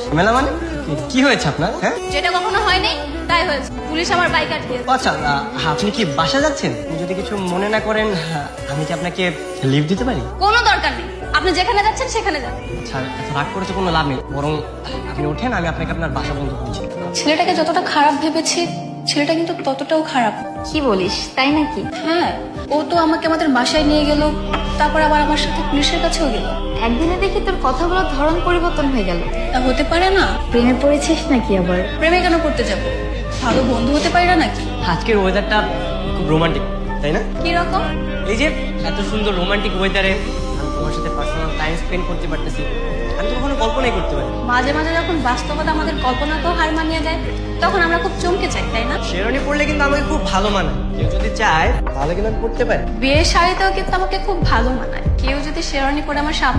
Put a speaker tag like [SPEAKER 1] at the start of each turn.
[SPEAKER 1] ঝামেলা মানে কি হয়েছে আপনার? হ্যাঁ
[SPEAKER 2] যেটা কখনো হয়নি তাই হয়েছে, পুলিশ আমার বাইক আটকিয়েছে।
[SPEAKER 1] আচ্ছা, আপনি কি বাসা যাচ্ছেন? যদি কিছু মনে না করেন, আমি কি আপনাকে লিভ দিতে পারি?
[SPEAKER 2] কোনো দরকার নেই, আপনি যেখানে যাচ্ছেন সেখানে যান।
[SPEAKER 1] আচ্ছা, এত রাগ করেছে কোনো লাভ নেই, বরং আপনি ওঠেন, আমি আপনাকে আপনার বাসা বন্ধ করছি।
[SPEAKER 2] ছেলেটাকে যতটা খারাপ ভেবেছি, ছেলেটা কিন্তু ততটাও খারাপ।
[SPEAKER 3] কি বলিস, তাই নাকি?
[SPEAKER 2] হ্যাঁ, ও তো আমাকে আমাদের বাসায় নিয়ে গেল, তারপর আবার আমার সাথে পুলিশের কাছেও গেল।
[SPEAKER 3] একদিনে দেখি তোর কথা বলার ধরন পরিবর্তন হয়ে গেল।
[SPEAKER 2] তা হতে পারে না?
[SPEAKER 3] প্রেমে পড়েছিস নাকি আবার?
[SPEAKER 2] প্রেমে কেন করতে যাব? ভালো বন্ধু হতে পারি না নাকি?
[SPEAKER 1] আজকের ওয়েদারটা খুব রোমান্টিক, তাই না?
[SPEAKER 2] কি রকম?
[SPEAKER 1] এই যে এত সুন্দর রোমান্টিক ওয়েদারে আমি তোমার সাথে পার্সোনাল টাইম স্পেন্ড করতে পারতেছি, আমি তো কখনো কল্পনাই করতে পারি।
[SPEAKER 2] মাঝে মাঝে যখন বাস্তবতা আমাদের কল্পনাকেও হার মানিয়ে দেয়, তখন আমরা খুব চমকে যাই, তাই না?
[SPEAKER 1] শেরওয়ানি পরলে কিন্তু আমাকে খুব ভালো মানায়, কেউ যদি চায় তাহলে কিন্তু আমি পড়তে পারি।
[SPEAKER 2] বিয়ের শাড়িতেও কিন্তু আমাকে খুব ভালো মানায়। কেউ যদি শেরওয়ানি পরে আমার সামনে